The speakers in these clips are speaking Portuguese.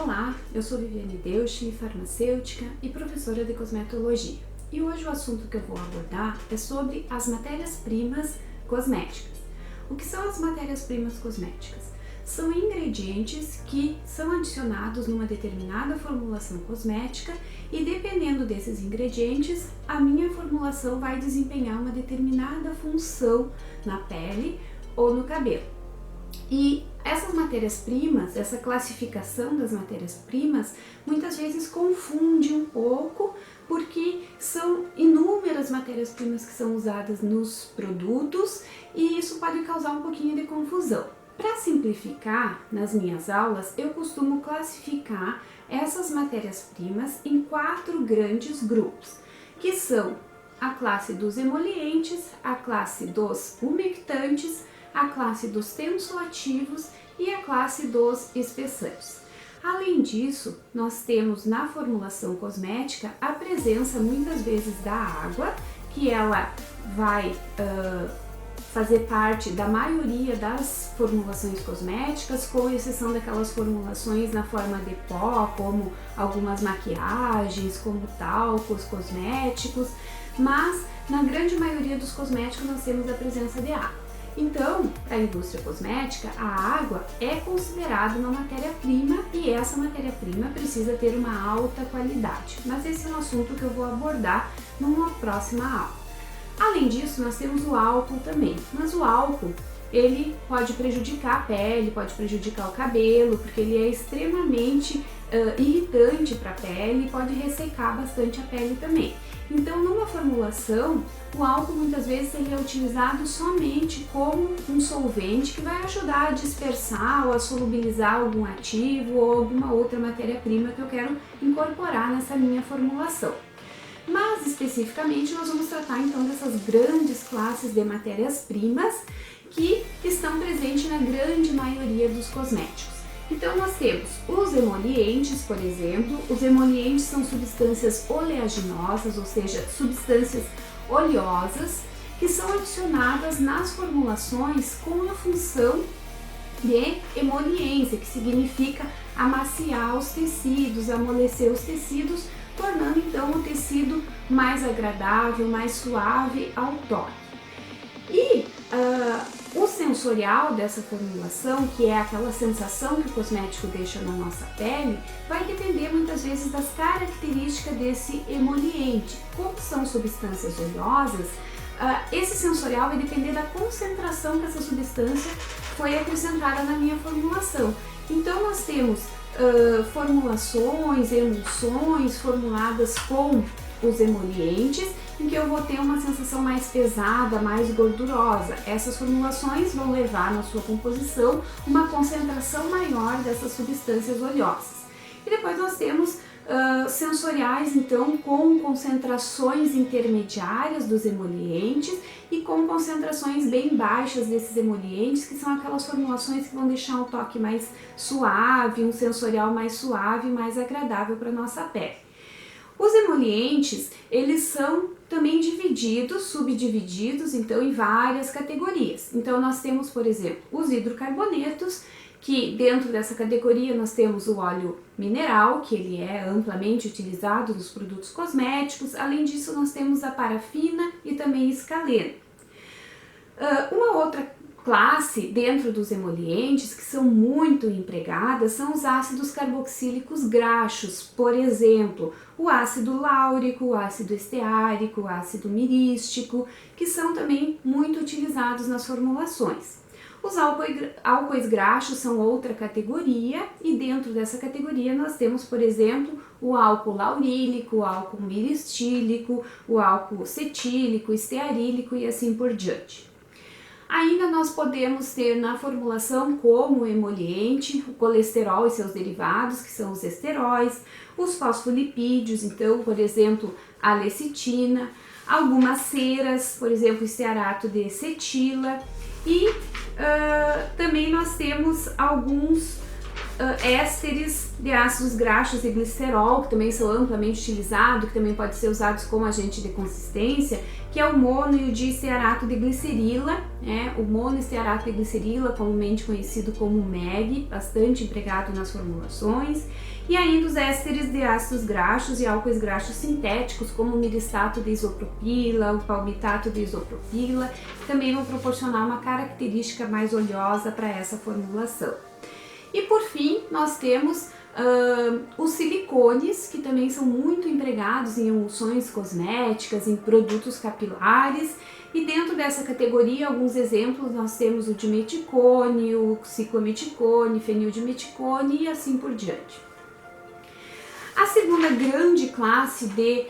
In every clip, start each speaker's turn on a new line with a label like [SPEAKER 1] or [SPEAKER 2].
[SPEAKER 1] Olá, eu sou Viviane Deutsch, farmacêutica e professora de cosmetologia. E hoje o assunto que eu vou abordar é sobre as matérias-primas cosméticas. O que são as matérias-primas cosméticas? São ingredientes que são adicionados numa determinada formulação cosmética e dependendo desses ingredientes, a minha formulação vai desempenhar uma determinada função na pele ou no cabelo. E essas matérias-primas, essa classificação das matérias-primas, muitas vezes confunde um pouco, porque são inúmeras matérias-primas que são usadas nos produtos e isso pode causar um pouquinho de confusão. Para simplificar, nas minhas aulas, eu costumo classificar essas matérias-primas em 4 grandes grupos, que são a classe dos emolientes, a classe dos umectantes, a classe dos tensoativos e a classe dos espessantes. Além disso, nós temos na formulação cosmética a presença muitas vezes da água, que ela vai fazer parte da maioria das formulações cosméticas, com exceção daquelas formulações na forma de pó, como algumas maquiagens, como talcos cosméticos, mas na grande maioria dos cosméticos nós temos a presença de água. Então, para a indústria cosmética, a água é considerada uma matéria-prima e essa matéria-prima precisa ter uma alta qualidade. Mas esse é um assunto que eu vou abordar numa próxima aula. Além disso, nós temos o álcool também, mas o álcool ele pode prejudicar a pele, pode prejudicar o cabelo, porque ele é extremamente irritante para a pele e pode ressecar bastante a pele também. Então, numa formulação, o álcool muitas vezes ele é utilizado somente como um solvente que vai ajudar a dispersar ou a solubilizar algum ativo ou alguma outra matéria-prima que eu quero incorporar nessa minha formulação. Mas, especificamente, nós vamos tratar então dessas grandes classes de matérias-primas que estão presentes na grande maioria dos cosméticos. Então nós temos os emolientes, por exemplo. Os emolientes são substâncias oleaginosas, ou seja, substâncias oleosas, que são adicionadas nas formulações com a função de emoliência, que significa amaciar os tecidos, amolecer os tecidos, tornando então o tecido mais agradável, mais suave ao toque. E o sensorial dessa formulação, que é aquela sensação que o cosmético deixa na nossa pele, vai depender muitas vezes das características desse emoliente. Como são substâncias oleosas, esse sensorial vai depender da concentração que essa substância foi acrescentada na minha formulação. Então nós temos formulações, emulsões formuladas com os emolientes, em que eu vou ter uma sensação mais pesada, mais gordurosa. Essas formulações vão levar na sua composição uma concentração maior dessas substâncias oleosas. E depois nós temos sensoriais, então, com concentrações intermediárias dos emolientes e com concentrações bem baixas desses emolientes, que são aquelas formulações que vão deixar um toque mais suave, um sensorial mais suave, mais agradável para a nossa pele. Os emolientes, eles são também subdivididos, então, em várias categorias. Então, nós temos, por exemplo, os hidrocarbonetos, que dentro dessa categoria nós temos o óleo mineral, que ele é amplamente utilizado nos produtos cosméticos. Além disso, nós temos a parafina e também escaleno. Uma outra classe dentro dos emolientes que são muito empregadas são os ácidos carboxílicos graxos, por exemplo, o ácido láurico, o ácido esteárico, o ácido mirístico, que são também muito utilizados nas formulações. Os álcoois graxos são outra categoria e dentro dessa categoria nós temos, por exemplo, o álcool laurílico, o álcool miristílico, o álcool cetílico, estearílico e assim por diante. Ainda nós podemos ter na formulação como emoliente o colesterol e seus derivados, que são os esteróis, os fosfolipídios, então, por exemplo, a lecitina, algumas ceras, por exemplo, estearato de cetila e também nós temos alguns ésteres de ácidos graxos e glicerol, que também são amplamente utilizados, que também podem ser usados como agente de consistência, que é o mono e o diestearato de glicerila, o monoestearato de glicerila, comumente conhecido como MEG, bastante empregado nas formulações, e ainda os ésteres de ácidos graxos e álcoois graxos sintéticos, como o miristato de isopropila, o palmitato de isopropila, que também vão proporcionar uma característica mais oleosa para essa formulação. E por fim, nós temos os silicones, que também são muito empregados em emulsões cosméticas, em produtos capilares, e dentro dessa categoria, alguns exemplos, nós temos o dimeticone, o ciclometicone, fenildimeticone e assim por diante. A segunda grande classe de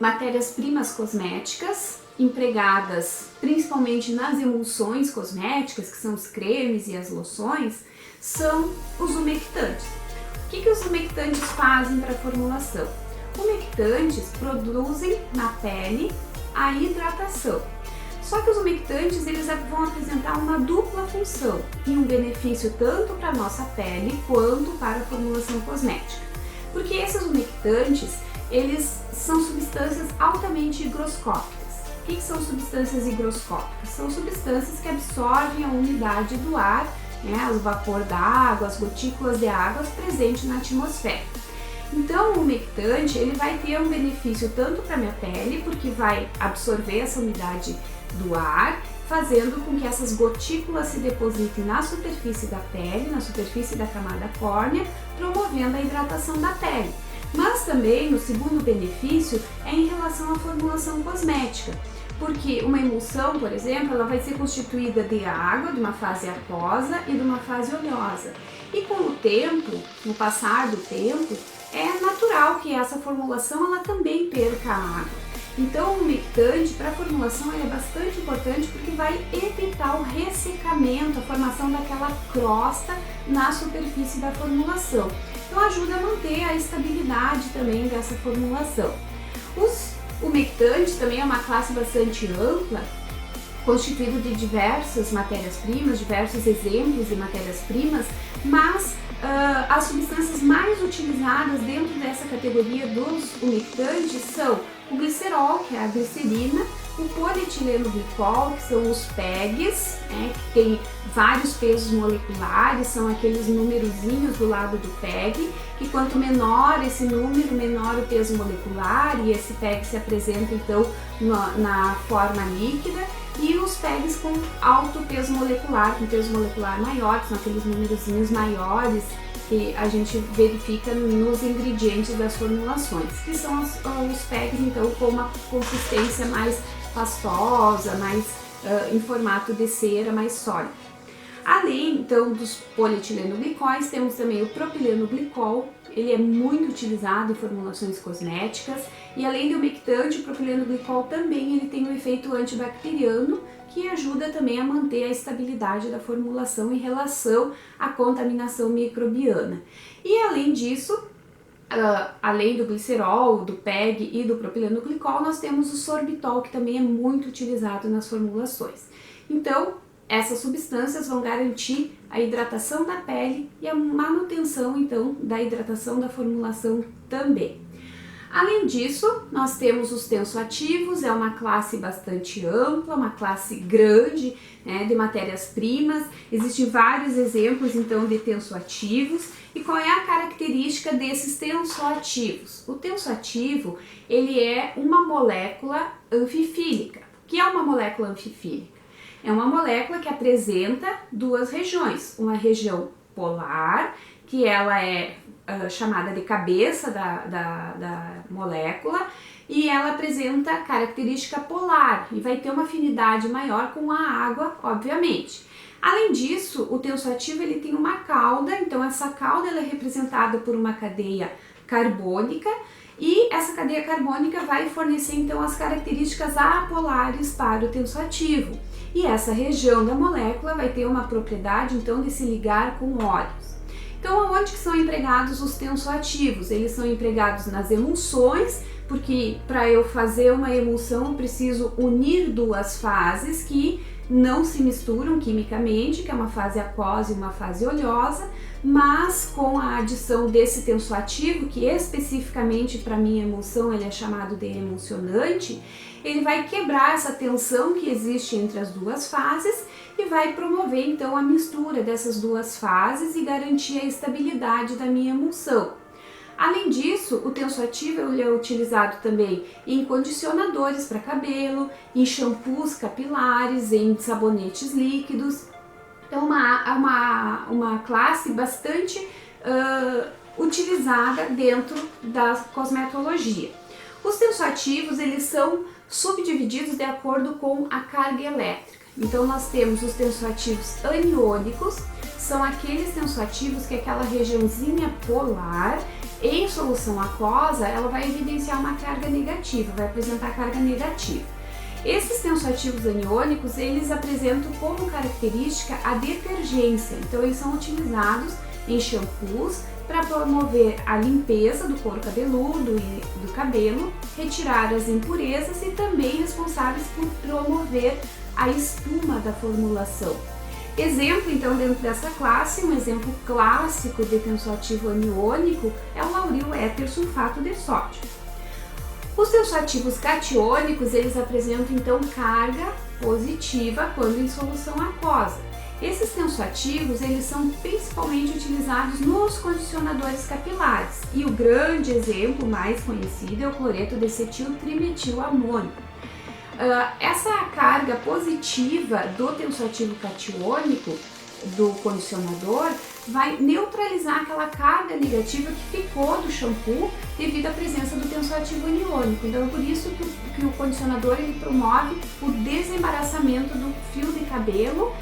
[SPEAKER 1] matérias-primas cosméticas, empregadas principalmente nas emulsões cosméticas, que são os cremes e as loções, são os umectantes. O que os umectantes fazem para a formulação? Umectantes produzem na pele a hidratação. Só que os umectantes eles vão apresentar uma dupla função e um benefício tanto para a nossa pele quanto para a formulação cosmética. Porque esses umectantes, eles são substâncias altamente higroscópicas. O que são substâncias higroscópicas? São substâncias que absorvem a umidade do ar, o vapor da água, as gotículas de água presentes na atmosfera. Então o umectante ele vai ter um benefício tanto para a minha pele, porque vai absorver essa umidade do ar, fazendo com que essas gotículas se depositem na superfície da pele, na superfície da camada córnea, promovendo a hidratação da pele. Mas também o segundo benefício é em relação à formulação cosmética, porque uma emulsão, por exemplo, ela vai ser constituída de água, de uma fase aquosa e de uma fase oleosa. E com o tempo, no passar do tempo, é natural que essa formulação ela também perca a água. Então o umectante para a formulação é bastante importante porque vai evitar o ressecamento, a formação daquela crosta na superfície da formulação. Então ajuda a manter a estabilidade também dessa formulação. Os umectantes também é uma classe bastante ampla, constituído de diversas matérias-primas, diversos exemplos de matérias-primas, mas as substâncias mais utilizadas dentro dessa categoria dos umectantes são o glicerol, que é a glicerina, o polietileno glicol, que são os PEGs, que tem vários pesos moleculares, são aqueles numerozinhos do lado do PEG, que quanto menor esse número, menor o peso molecular, e esse PEG se apresenta então na forma líquida, e os PEGs com alto peso molecular, com peso molecular maior, que são aqueles numerozinhos maiores que a gente verifica nos ingredientes das formulações, que são os PEGs então com uma consistência mais pastosa, mais em formato de cera, mais sólida. Além então dos polietileno-glicóis, temos também o propileno-glicol. Ele é muito utilizado em formulações cosméticas e além do umectante, o propileno-glicol também ele tem um efeito antibacteriano que ajuda também a manter a estabilidade da formulação em relação à contaminação microbiana. E além disso, além do glicerol, do PEG e do propileno-glicol, nós temos o sorbitol, que também é muito utilizado nas formulações. Então, essas substâncias vão garantir a hidratação da pele e a manutenção, então, da hidratação da formulação também. Além disso, nós temos os tensoativos, é uma classe bastante ampla, uma classe grande, de matérias-primas. Existem vários exemplos, então, de tensoativos. E qual é a característica desses tensoativos? O tensoativo, ele é uma molécula anfifílica. O que é uma molécula anfifílica? É uma molécula que apresenta duas regiões, uma região polar, que ela é chamada de cabeça da molécula, e ela apresenta característica polar e vai ter uma afinidade maior com a água, obviamente. Além disso, o tensoativo ele tem uma cauda, então essa cauda ela é representada por uma cadeia carbônica, e essa cadeia carbônica vai fornecer então as características apolares para o tensoativo. E essa região da molécula vai ter uma propriedade então de se ligar com óleos. Então, onde que são empregados os tensoativos? Eles são empregados nas emulsões, porque para eu fazer uma emulsão eu preciso unir duas fases que não se misturam quimicamente, que é uma fase aquosa e uma fase oleosa, mas com a adição desse tensoativo, que especificamente para minha emulsão ele é chamado de emulsionante, ele vai quebrar essa tensão que existe entre as duas fases e vai promover então a mistura dessas duas fases e garantir a estabilidade da minha emulsão. Além disso, o tensoativo ele é utilizado também em condicionadores para cabelo, em shampoos capilares, em sabonetes líquidos. É uma classe bastante utilizada dentro da cosmetologia. Os tensoativos eles são subdivididos de acordo com a carga elétrica. Então nós temos os tensoativos aniônicos, são aqueles tensoativos que aquela regiãozinha polar em solução aquosa ela vai evidenciar uma carga negativa, vai apresentar carga negativa. Esses tensoativos aniônicos eles apresentam como característica a detergência, então eles são utilizados em shampoos para promover a limpeza do couro cabeludo e do cabelo, retirar as impurezas e também responsáveis por promover a espuma da formulação. Exemplo, então, dentro dessa classe, um exemplo clássico de tensoativo aniônico é o lauril éter sulfato de sódio. Os tensoativos catiônicos, eles apresentam então carga positiva quando em solução aquosa. Esses tensoativos, eles são principalmente utilizados nos condicionadores capilares e o grande exemplo mais conhecido é o cloreto de acetiltrimetilamônico. Essa carga positiva do tensoativo catiônico do condicionador vai neutralizar aquela carga negativa que ficou do shampoo devido à presença do tensoativo aniônico. Então é por isso que o condicionador ele promove o desembaraçamento do fio de cabelo,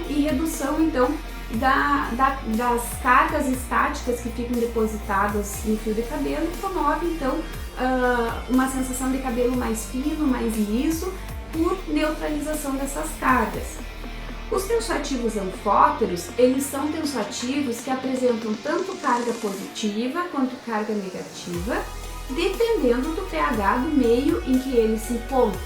[SPEAKER 1] e redução então das cargas estáticas que ficam depositadas no fio de cabelo e promove então uma sensação de cabelo mais fino, mais liso, por neutralização dessas cargas. Os tensoativos anfóteros, eles são tensoativos que apresentam tanto carga positiva quanto carga negativa, dependendo do pH do meio em que ele se encontra.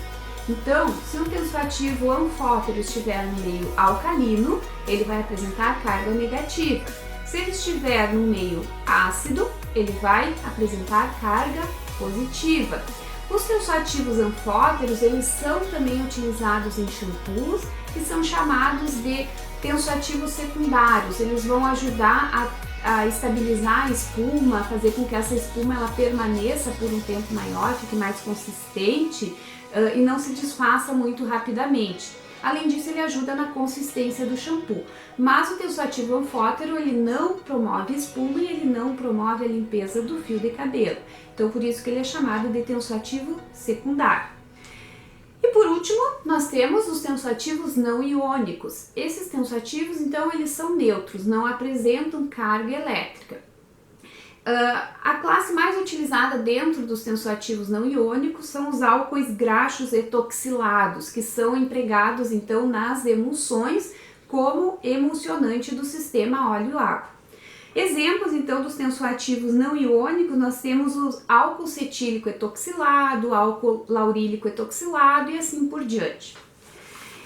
[SPEAKER 1] Então, se um tensoativo anfótero estiver no meio alcalino, ele vai apresentar carga negativa. Se ele estiver no meio ácido, ele vai apresentar carga positiva. Os tensoativos anfóteros, eles são também utilizados em shampoos que são chamados de tensoativos secundários. Eles vão ajudar a estabilizar a espuma, fazer com que essa espuma ela permaneça por um tempo maior, fique mais consistente e não se desfaça muito rapidamente. Além disso, ele ajuda na consistência do shampoo. Mas o tensoativo anfótero, ele não promove espuma e ele não promove a limpeza do fio de cabelo. Então, por isso que ele é chamado de tensoativo secundário. E por último, nós temos os tensoativos não iônicos. Esses tensoativos, então, eles são neutros, não apresentam carga elétrica. A classe mais utilizada dentro dos tensoativos não iônicos são os álcoois graxos etoxilados, que são empregados então nas emulsões como emulsionante do sistema óleo-água. Exemplos então dos tensoativos não iônicos, nós temos o álcool cetílico etoxilado, álcool laurílico etoxilado e assim por diante.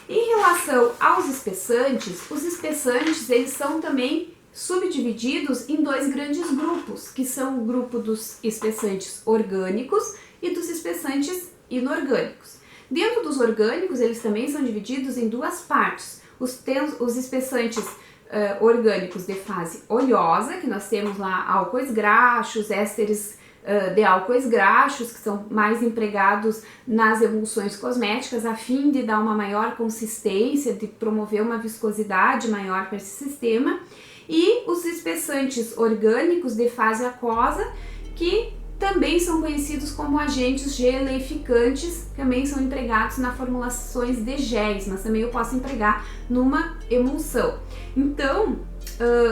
[SPEAKER 1] Em relação aos espessantes, os espessantes eles são também subdivididos em dois grandes grupos, que são o grupo dos espessantes orgânicos e dos espessantes inorgânicos. Dentro dos orgânicos, eles também são divididos em duas partes. Os espessantes orgânicos de fase oleosa, que nós temos lá álcoois graxos, ésteres de álcoois graxos, que são mais empregados nas emulsões cosméticas a fim de dar uma maior consistência, de promover uma viscosidade maior para esse sistema. E os espessantes orgânicos de fase aquosa, que também são conhecidos como agentes geleificantes, também são empregados na formulações de géis, mas também eu posso empregar numa emulsão. Então,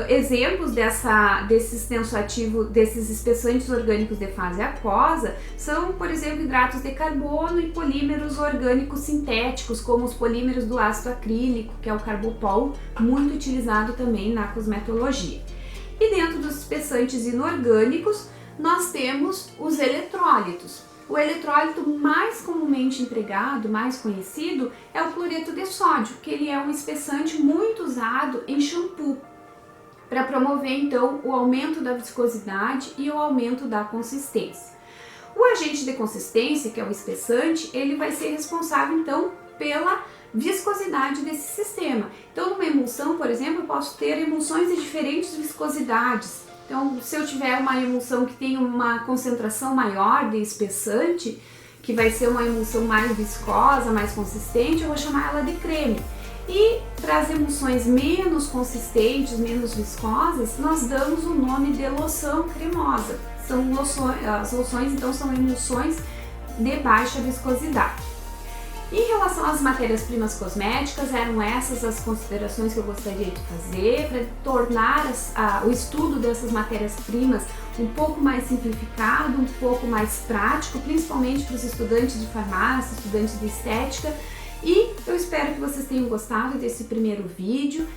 [SPEAKER 1] exemplos desses tensoativos, desses espessantes orgânicos de fase aquosa são, por exemplo, hidratos de carbono e polímeros orgânicos sintéticos, como os polímeros do ácido acrílico, que é o carbopol, muito utilizado também na cosmetologia. E dentro dos espessantes inorgânicos, nós temos os eletrólitos. O eletrólito mais comumente empregado, mais conhecido, é o cloreto de sódio, que ele é um espessante muito usado em shampoo, para promover então o aumento da viscosidade e o aumento da consistência. O agente de consistência, que é o espessante, ele vai ser responsável então pela viscosidade desse sistema. Então, numa emulsão, por exemplo, eu posso ter emulsões de diferentes viscosidades. Então, se eu tiver uma emulsão que tem uma concentração maior de espessante, que vai ser uma emulsão mais viscosa, mais consistente, eu vou chamar ela de creme. E para as emulsões menos consistentes, menos viscosas, nós damos o nome de loção cremosa. São loções, as loções então são emulsões de baixa viscosidade. Em relação às matérias-primas cosméticas, eram essas as considerações que eu gostaria de fazer para tornar o estudo dessas matérias-primas um pouco mais simplificado, um pouco mais prático, principalmente para os estudantes de farmácia, estudantes de estética. E eu espero que vocês tenham gostado desse primeiro vídeo.